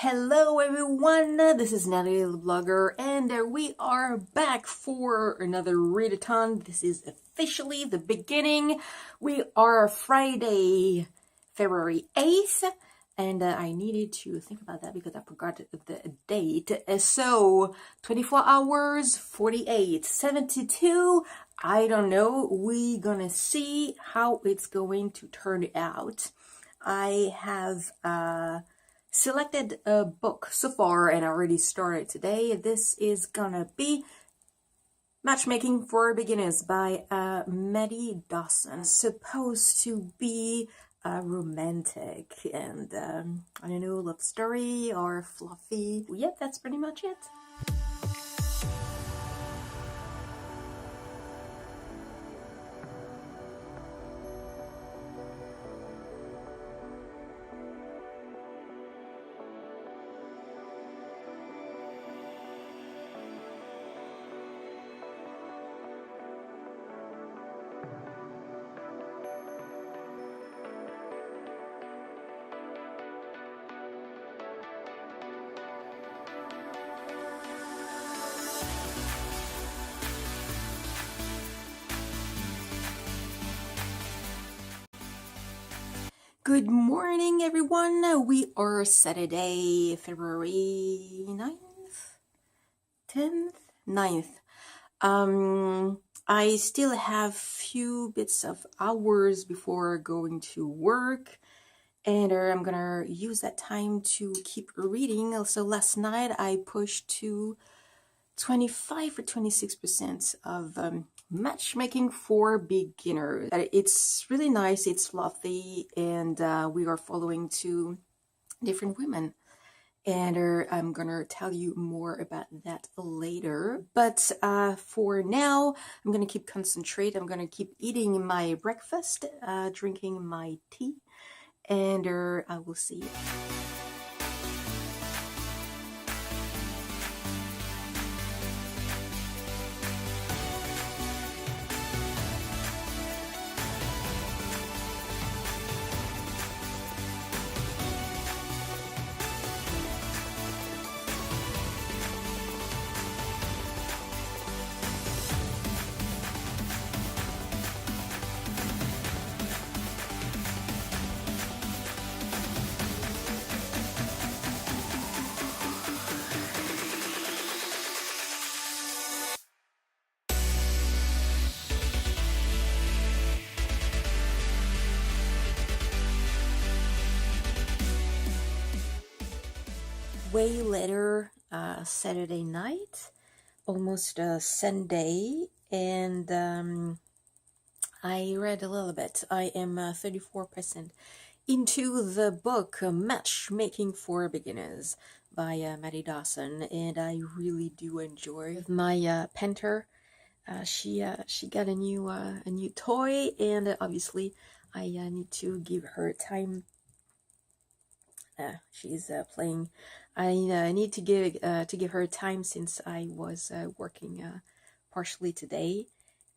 Hello everyone, this is Nathalie the blogger, and we are back for another readathon. This is officially the beginning. We are Friday, February 8th, and I needed to think about that because I forgot the date. So 24 hours, 48, 72, I don't know. We're gonna see how it's going to turn out. I have selected a book so far and I already started today. This is gonna be Matchmaking for Beginners by Maddie Dawson. Supposed to be romantic and I don't know, love story or fluffy. Yep, that's pretty much it. Good morning, everyone. We are Saturday, February 9th? 10th? 9th. I still have few bits of hours before going to work, and I'm gonna use that time to keep reading. Also, last night I pushed to 25 or 26% of Matchmaking for Beginners. It's really nice, it's fluffy, and we are following two different women. And I'm gonna tell you more about that later. But for now, I'm gonna keep concentrate. I'm gonna keep eating my breakfast, drinking my tea, and I will see you. Way later, Saturday night, almost Sunday, and I read a little bit. I am 34% into the book Matchmaking for Beginners by Maddie Dawson, and I really do enjoy my Panther. She got a new toy, and obviously I need to give her time. She's playing. I need to give her time since I was working partially today,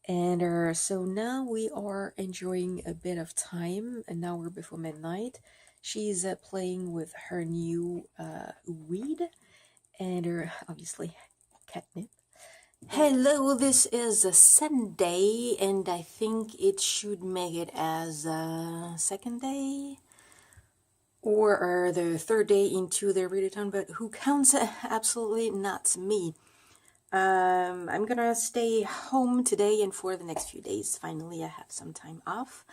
and so now we are enjoying a bit of time, an hour before midnight. She's playing with her new weed, and obviously catnip. Hello, this is a Sunday, and I think it should make it as a second day or the third day into the readathon, but who counts? Absolutely not me. I'm gonna stay home today and for the next few days. Finally, I have some time off.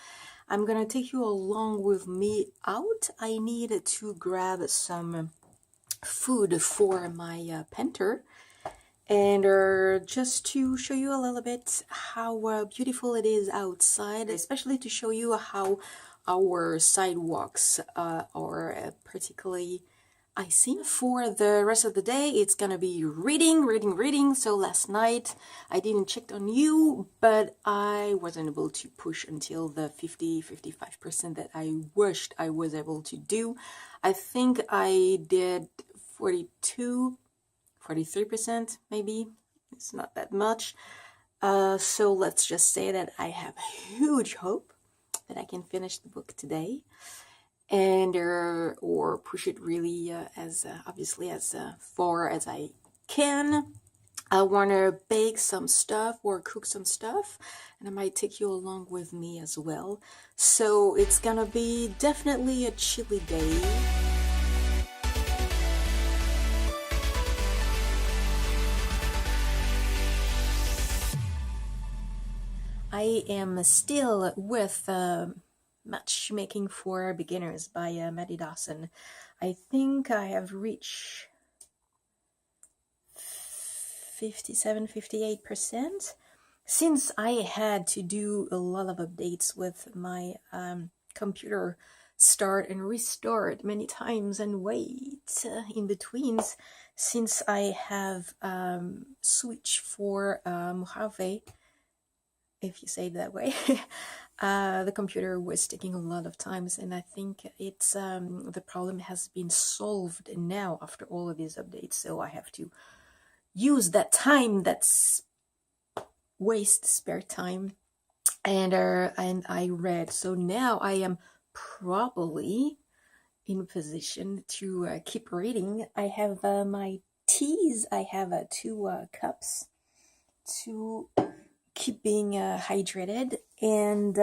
I'm gonna take you along with me out. I need to grab some food for my Panther, and just to show you a little bit how beautiful it is outside, especially to show you how our sidewalks are particularly icy. For the rest of the day, it's gonna be reading. So last night I didn't check on you, but I wasn't able to push until the 50-55% that I wished I was able to do. I think I did 43%, maybe. It's not that much. So let's just say that I have huge hope that I can finish the book today. and or push it really as obviously as far as I can. I want to bake some stuff or cook some stuff, and I might take you along with me as well. So it's gonna be definitely a chilly day. I am still with Matchmaking for Beginners by Maddie Dawson. I think I have reached 57-58%. Since I had to do a lot of updates with my computer, start and restart many times and wait in betweens, since I have switched for Mojave, if you say it that way, the computer was taking a lot of times, and I think it's the problem has been solved now after all of these updates, so I have to use that time that's waste spare time, and I read. So now I am probably in a position to keep reading. I have my teas. I have 2 cups to keep being hydrated, and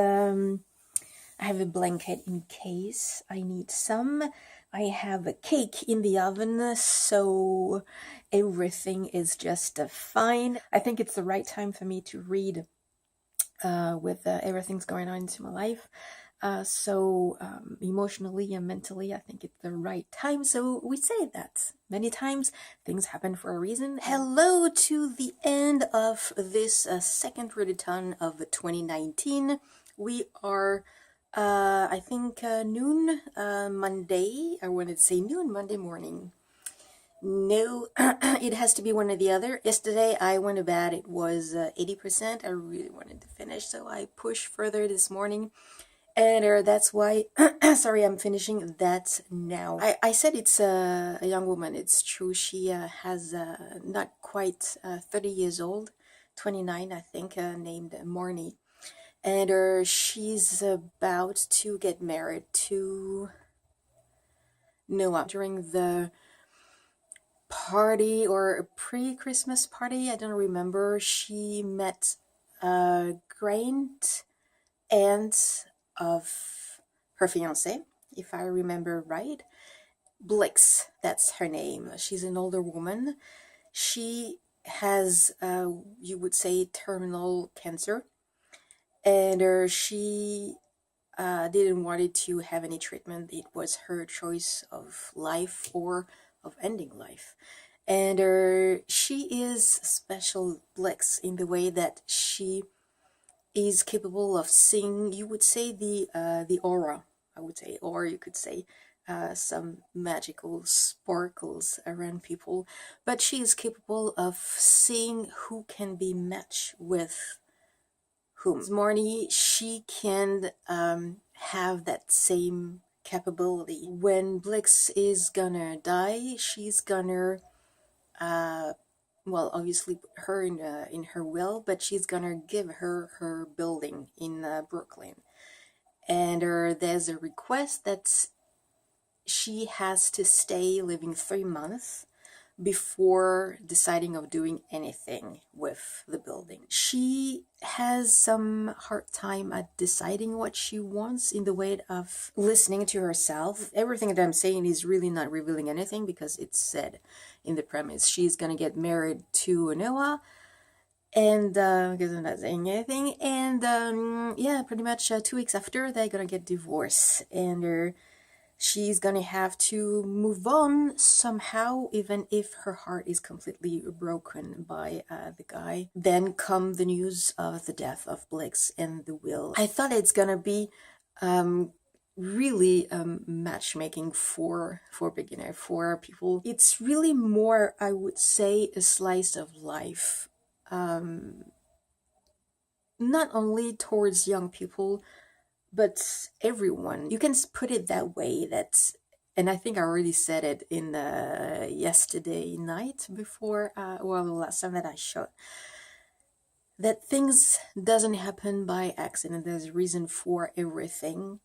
I have a blanket in case I need some. I have a cake in the oven, so everything is just fine. I think it's the right time for me to read with everything's going on into my life. So emotionally and mentally, I think it's the right time. So we say that many times, things happen for a reason. Hello to the end of this second ReadAthon of 2019. We are I think noon Monday. I wanted to say noon Monday morning. No, it has to be one or the other. Yesterday I went to bed, it was 80%. I really wanted to finish, so I pushed further this morning. And that's why, sorry, I'm finishing that now. I said it's a young woman. It's true. She has not quite 30 years old, 29, I think, named Marnie. And she's about to get married to Noah during the party or a pre-Christmas party. I don't remember. She met a grand aunt of her fiance, if I remember right. Blix, that's her name. She's an older woman. She has, you would say, terminal cancer. And she didn't want to have any treatment. It was her choice of life or of ending life. And she is special, Blix, in the way that she is capable of seeing, you would say, the aura, I would say, or you could say some magical sparkles around people. But she is capable of seeing who can be matched with whom. Marnie, she can have that same capability. When Blix is gonna die, she's gonna well, obviously put her in her will, but she's gonna give her building in Brooklyn. And there's a request that she has to stay living 3 months before deciding of doing anything with the building. She has some hard time at deciding what she wants in the way of listening to herself. Everything that I'm saying is really not revealing anything because it's said in the premise. She's gonna get married to Noah, and because I'm not saying anything, and yeah, pretty much 2 weeks after they're gonna get divorced, and she's gonna have to move on somehow, even if her heart is completely broken by the guy. Then come the news of the death of Blix and the will. I thought it's gonna be really matchmaking for beginner, for people. It's really more, I would say, a slice of life. Not only towards young people, but everyone. You can put it that way. That, and I think I already said it in yesterday night before, well, the last time that I shot, that things doesn't happen by accident. There's a reason for everything.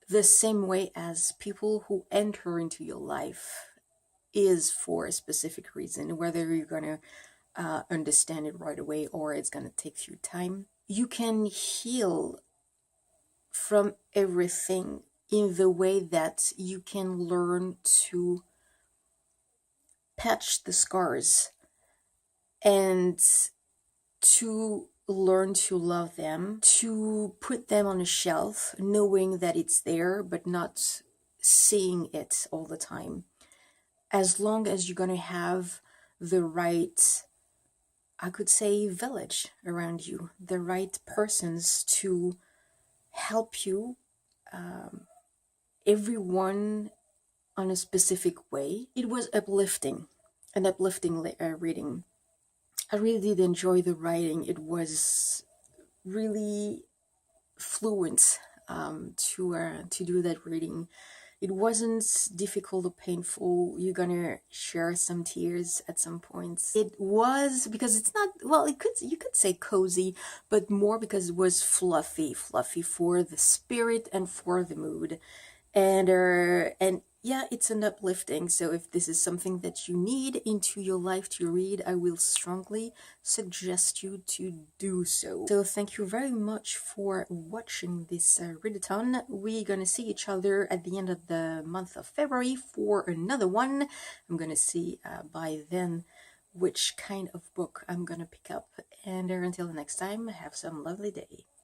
the same way as people who enter into your life is for a specific reason, whether you're gonna understand it right away or it's gonna take you time. You can heal from everything in the way that you can learn to patch the scars and to learn to love them, to put them on a shelf, knowing that it's there, but not seeing it all the time. As long as you're going to have the right, I could say, village around you, the right persons to help you, everyone on a specific way. It was uplifting, an uplifting reading. I really did enjoy the writing. It was really fluent to do that reading. It wasn't difficult or painful. You're gonna share some tears at some points. It was, because it's not, well, you could say cozy, but more because it was fluffy for the spirit and for the mood. And yeah, it's an uplifting. So if this is something that you need into your life to read, I will strongly suggest you to do so. So thank you very much for watching this readathon. We're gonna see each other at the end of the month of February for another one. I'm gonna see by then which kind of book I'm gonna pick up. And until the next time, have some lovely day.